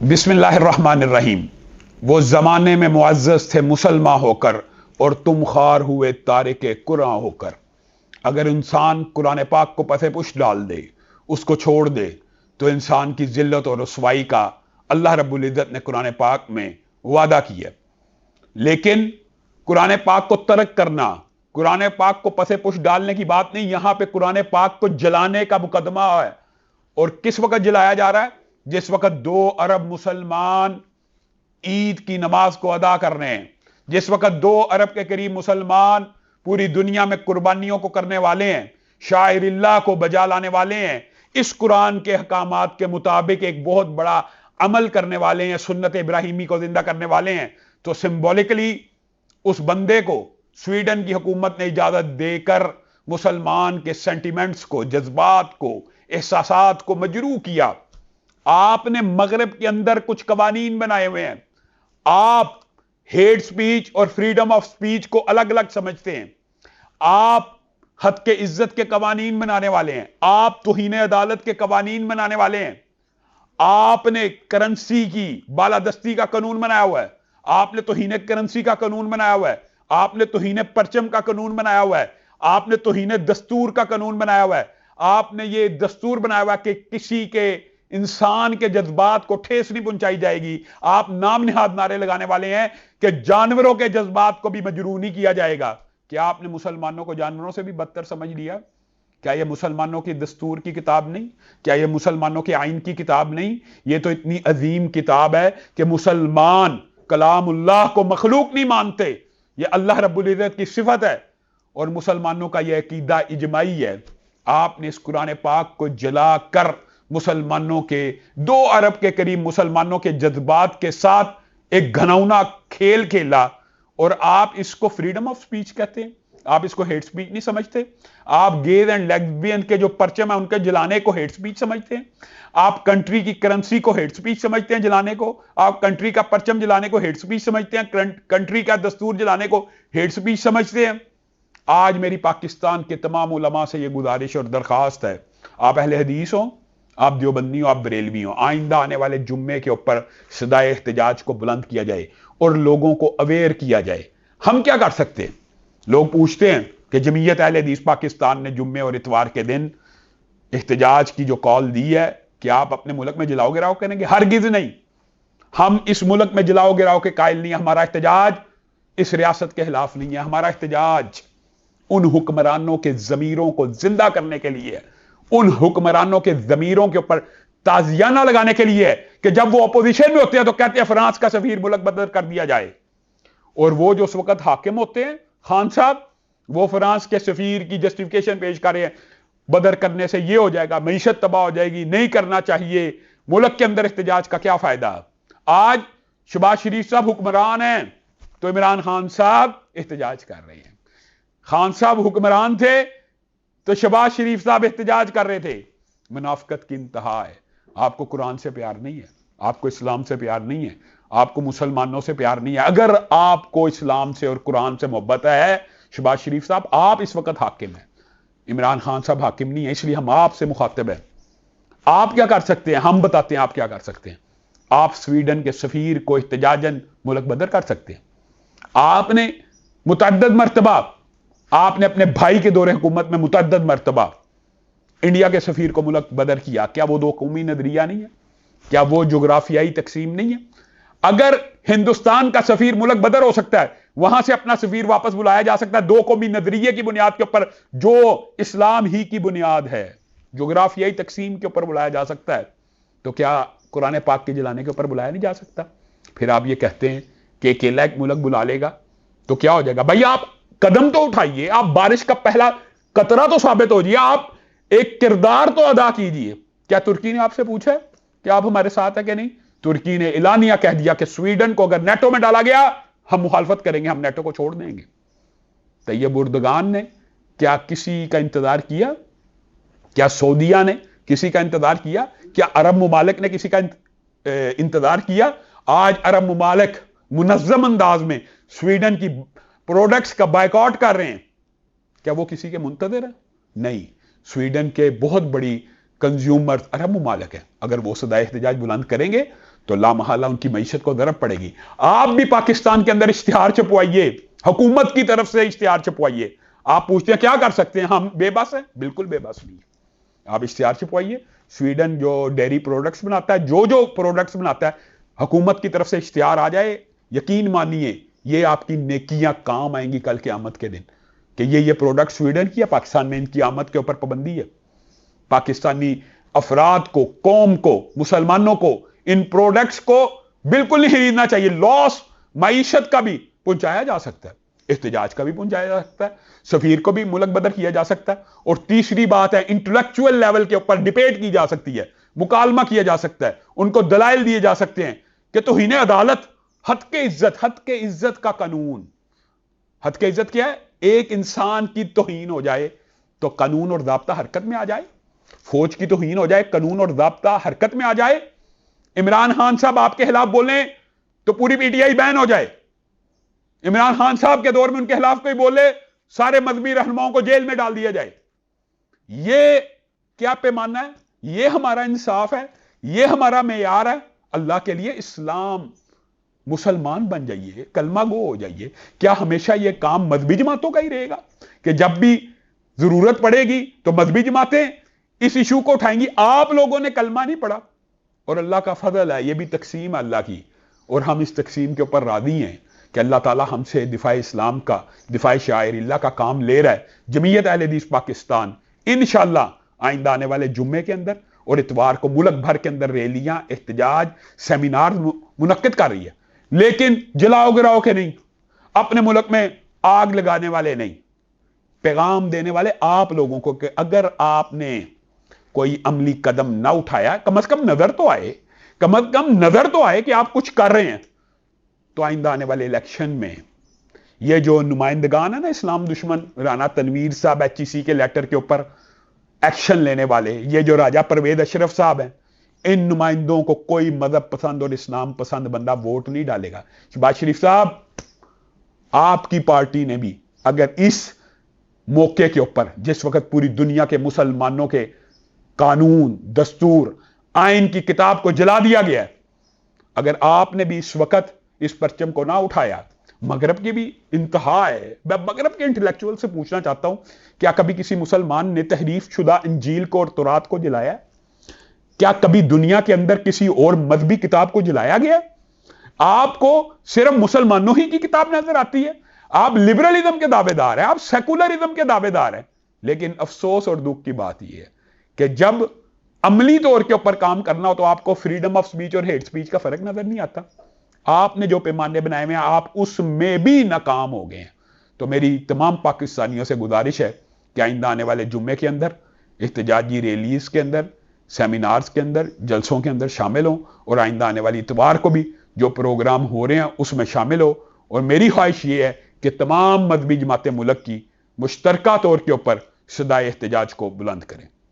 बिस्मिल्लाह अर्रहमान अर्रहीम। वो जमाने में मुअज़्ज़ज़ थे मुसलमान होकर और तुम खार हुए तारिके कुरान होकर। अगर इंसान कुरान पाक को पसे पुश डाल दे, उसको छोड़ दे, तो इंसान की जिल्लत और रुसवाई का अल्लाह रब्बुल इज़्ज़त ने कुरान पाक में वादा किया। लेकिन कुरान पाक को तर्क करना, कुरान पाक को पसे पुश डालने की बात नहीं, यहां पे कुरान पाक को जलाने का मुकदमा है। और किस वक्त जलाया जा रहा है? जिस वक्त 2 अरब मुसलमान ईद की नमाज को अदा कर रहे हैं, जिस वक्त 2 अरब के करीब मुसलमान पूरी दुनिया में कुर्बानियों को करने वाले हैं, शायरिल्लाह को बजा लाने वाले हैं, इस कुरान के हकामात के मुताबिक एक बहुत बड़ा अमल करने वाले हैं, सुन्नत इब्राहिमी को जिंदा करने वाले हैं, तो सिंबॉलिकली उस बंदे को स्वीडन की हुकूमत ने इजाजत देकर मुसलमान के सेंटिमेंट्स को, जज्बात को, एहसासात को मजरू किया। आपने मगरब के अंदर कुछ कवानीन बनाए हुए हैं। आप हेट स्पीच और फ्रीडम ऑफ स्पीच को अलग अलग समझते हैं। आप हद के इज्जत के कवानीन बनाने वाले हैं। आप तौहीन अदालत के कवानीन बनाने वाले हैं। आपने करेंसी की बालादस्ती का कानून बनाया हुआ है। आपने तौहीन करेंसी का कानून बनाया हुआ है। आपने तौहीन परचम का कानून बनाया हुआ है। आपने तौहीन दस्तूर का कानून बनाया हुआ है। आपने ये दस्तूर बनाया हुआ है कि किसी के इंसान के जज्बात को ठेस नहीं पहुंचाई जाएगी। आप नाम निहाद नारे लगाने वाले हैं कि जानवरों के जज्बात को भी मजरूह नहीं किया जाएगा। क्या आपने मुसलमानों को जानवरों से भी बदतर समझ लिया? क्या यह मुसलमानों की दस्तूर की किताब नहीं? क्या यह मुसलमानों के आइन की किताब नहीं? यह तो इतनी अजीम किताब है कि मुसलमान कलामुल्लाह को मखलूक नहीं मानते। यह अल्लाह रब्बुल इज़्ज़त की सिफत है और मुसलमानों का यह अकीदा इजमाई है। आपने इस कुरान पाक को जला कर मुसलमानों के 2 अरब के करीब मुसलमानों के जज्बात के साथ एक घनौना खेल खेला और आप इसको फ्रीडम ऑफ स्पीच कहते हैं। आप इसको हेट स्पीच नहीं समझते। आप गेज एंड लेस्बियन के जो परचम है उनके जलाने को हेट स्पीच समझते हैं। आप कंट्री की करेंसी को हेट स्पीच समझते हैं जलाने को। आप कंट्री का परचम जलाने को हेट स्पीच समझते हैं। कंट्री का दस्तूर जलाने को हेट स्पीच समझते हैं। आज मेरी पाकिस्तान के तमाम उलमा से यह गुजारिश और दरखास्त है, आप अहले हदीस हो, आप देवबंदी हो, आप बरेलवी हो, आइंदा आने वाले जुम्मे के ऊपर सदाए एहतजाज को बुलंद किया जाए और लोगों को अवेयर किया जाए। हम क्या कर सकते हैं? लोग पूछते हैं कि जमीयत अहले हदीस पाकिस्तान ने जुम्मे और इतवार के दिन एहतजाज की जो कॉल दी है, क्या आप अपने मुल्क में जलाओ गिराओ करेंगे? हरगिज नहीं। हम इस मुल्क में जलाओ गिराओ के कायल नहीं है। हमारा एहतजाज इस रियासत के खिलाफ नहीं है। हमारा एहतजाज उन हुक्मरानों के जमीरों को जिंदा करने के लिए है, उन हुक्मरानों के जमीरों के ऊपर ताजियाना लगाने के लिए है कि जब वो अपोजिशन में होते हैं तो कहते हैं फ्रांस का सफीर मुल्क बदल कर दिया जाए, और वो जो उस वक्त हाकिम होते हैं खान साहब, वो फ्रांस के सफीर की जस्टिफिकेशन पेश कर रहे हैं, बदर करने से ये हो जाएगा, मईशत तबाह हो जाएगी, नहीं करना चाहिए, मुल्क के अंदर एहतजाज का क्या फायदा। आज शहबाज शरीफ साहब हुक्मरान हैं तो इमरान खान साहब एहतजाज कर रहे हैं। खान साहब हुक्मरान थे तो शहबाज शरीफ साहब एहतजाज कर रहे थे। मुनाफिकत की इंतहा है। आपको कुरान से प्यार नहीं है, आपको इस्लाम से प्यार नहीं है, आपको मुसलमानों से प्यार नहीं है। अगर आपको इस्लाम से और कुरान से मोहब्बत है, शहबाज शरीफ साहब आप इस वक्त हाकिम हैं, इमरान खान साहब हाकिम नहीं है, इसलिए हम आपसे मुखातिब हैं। आप क्या कर सकते हैं? हम बताते हैं आप क्या कर सकते हैं। आप स्वीडन के सफीर को एहतजाजन मुल्क बदर कर सकते हैं। आपने मुतअद्दिद मर्तबा, आपने अपने भाई के दौरे हुकूमत में मुतअद्दिद मर्तबा इंडिया के सफीर को मुल्क बदर किया। क्या वो 2 कौमी नजरिया नहीं है? क्या वो जोग्राफियाई तकसीम नहीं है? अगर हिंदुस्तान का सफीर मुल्क बदर हो सकता है, वहां से अपना सफीर वापस बुलाया जा सकता है 2 कौमी नजरिए की बुनियाद के ऊपर, जो इस्लाम ही की बुनियाद है, जोग्राफियाई तकसीम के ऊपर बुलाया जा सकता है, तो क्या कुरान पाक के जलाने के ऊपर बुलाया नहीं जा सकता? फिर आप ये कहते हैं कि अकेला एक मुल्क बुला लेगा तो क्या हो जाएगा? भाई आप कदम तो उठाइए, आप बारिश का पहला कतरा तो साबित हो जाइए, आप एक किरदार तो अदा कीजिए। क्या तुर्की ने आपसे पूछा है कि आप हमारे साथ है कि नहीं? तुर्की ने एलानिया कह दिया कि स्वीडन को अगर नेटो में डाला गया हम मुखालफत करेंगे, हम नेटो को छोड़ देंगे। तैयब उर्दगान ने क्या किसी का इंतजार किया? क्या सऊदिया ने किसी का इंतजार किया? क्या अरब मुमालिक ने किसी का इंतजार किया? आज अरब मुमालिक मुनज़्ज़म अंदाज में स्वीडन की प्रोडक्ट्स का बायकॉट कर रहे हैं। क्या वो किसी के मुंतज़िर है? नहीं। स्वीडन के बहुत बड़ी कंज्यूमर अरब मुमालिक है। अगर वो सदाए एहतजाज बुलंद करेंगे تو لامحالہ ان کی معیشت کو ضرب پڑے گی. آپ بھی پاکستان کے اندر اشتہار چھپوائیے, حکومت کی طرف سے اشتہار چھپوائیے. آپ پوچھتے ہیں کیا کر سکتے ہیں, ہم بے بس ہیں؟ بالکل بے بس نہیں. آپ اشتہار چھپوائیے. سویڈن جو ڈیری پروڈکٹس بناتا ہے, جو پروڈکٹس بناتا ہے, حکومت کی طرف سے اشتہار آ جائے, یقین مانیے یہ آپ کی نیکیاں کام آئیں گی کل قیامت کے دن, کہ یہ پروڈکٹ سویڈن کی ہے, پاکستان میں ان کی آمد کے اوپر پابندی ہے. پاکستانی افراد کو, قوم کو, مسلمانوں کو ان پروڈکٹس کو بالکل نہیں خریدنا چاہیے. لاس معیشت کا بھی پہنچایا جا سکتا ہے, احتجاج کا بھی پہنچایا جا سکتا ہے, سفیر کو بھی ملک بدر کیا جا سکتا ہے. اور تیسری بات ہے, انٹلیکچوئل لیول کے اوپر ڈیبیٹ کی جا سکتی ہے, مکالمہ کیا جا سکتا ہے, ان کو دلائل دیے جا سکتے ہیں کہ توہین عدالت, حد کے عزت کا قانون. حد کے عزت کیا ہے؟ ایک انسان کی توہین ہو جائے تو قانون اور ضابطہ حرکت میں آ جائے. فوج کی توہین ہو جائے, قانون اور ضابطہ حرکت میں آ جائے. عمران خان صاحب آپ کے خلاف بولیں تو پوری پی ٹی آئی بین ہو جائے. عمران خان صاحب کے دور میں ان کے خلاف کوئی بولے, سارے مذہبی رہنماؤں کو جیل میں ڈال دیا جائے. یہ کیا پیمانہ ہے؟ یہ ہمارا انصاف ہے, یہ ہمارا معیار ہے. اللہ کے لیے اسلام, مسلمان بن جائیے, کلمہ گو ہو جائیے. کیا ہمیشہ یہ کام مذہبی جماعتوں کا ہی رہے گا کہ جب بھی ضرورت پڑے گی تو مذہبی جماعتیں اس ایشو کو اٹھائیں گی؟ آپ لوگوں نے کلمہ نہیں پڑھا, اور اللہ کا فضل ہے, یہ بھی تقسیم ہے اللہ کی, اور ہم اس تقسیم کے اوپر راضی ہیں کہ اللہ تعالی ہم سے دفاع اسلام کا, دفاع شعائر اللہ کا کام لے رہا ہے. جمعیت اہل حدیث پاکستان انشاءاللہ آئندہ آنے والے جمعے کے اندر اور اتوار کو ملک بھر کے اندر ریلیاں, احتجاج, سیمینار منعقد کر رہی ہے. لیکن جلاؤ گراؤ کے نہیں, اپنے ملک میں آگ لگانے والے نہیں, پیغام دینے والے آپ لوگوں کو کہ اگر آپ نے کوئی عملی قدم نہ اٹھایا, کم از کم نظر تو آئے کہ آپ کچھ کر رہے ہیں. تو آئندہ آنے والے الیکشن میں یہ جو نمائندگان ہیں نا اسلام دشمن, رانا تنویر صاحب ایچ ای سی کے لیٹر کے اوپر ایکشن لینے والے, یہ جو راجہ پرویز اشرف صاحب ہیں, ان نمائندوں کو کوئی مذہب پسند اور اسلام پسند بندہ ووٹ نہیں ڈالے گا. شہباز شریف صاحب, آپ کی پارٹی نے بھی اگر اس موقع کے اوپر, جس وقت پوری دنیا کے مسلمانوں کے قانون, دستور, آئین کی کتاب کو جلا دیا گیا ہے, اگر آپ نے بھی اس وقت اس پرچم کو نہ اٹھایا, مغرب کی بھی انتہا ہے. میں مغرب کے انٹلیکچوئل سے پوچھنا چاہتا ہوں, کیا کبھی کسی مسلمان نے تحریف شدہ انجیل کو اور تورات کو جلایا ہے؟ کیا کبھی دنیا کے اندر کسی اور مذہبی کتاب کو جلایا گیا؟ آپ کو صرف مسلمانوں ہی کی کتاب نظر آتی ہے. آپ لبرلزم کے دعوے دار ہیں, آپ سیکولرزم کے دعوے دار ہیں. لیکن افسوس اور دکھ کی بات یہ ہے کہ جب عملی طور کے اوپر کام کرنا ہو تو آپ کو فریڈم آف سپیچ اور ہیٹ سپیچ کا فرق نظر نہیں آتا. آپ نے جو پیمانے بنائے ہوئے ہیں آپ اس میں بھی ناکام ہو گئے ہیں. تو میری تمام پاکستانیوں سے گزارش ہے کہ آئندہ آنے والے جمعے کے اندر احتجاجی ریلیز کے اندر, سیمینارز کے اندر, جلسوں کے اندر شامل ہوں, اور آئندہ آنے والی اتوار کو بھی جو پروگرام ہو رہے ہیں اس میں شامل ہو. اور میری خواہش یہ ہے کہ تمام مذہبی جماعتیں ملک کی مشترکہ طور کے اوپر صدائے احتجاج کو بلند کریں.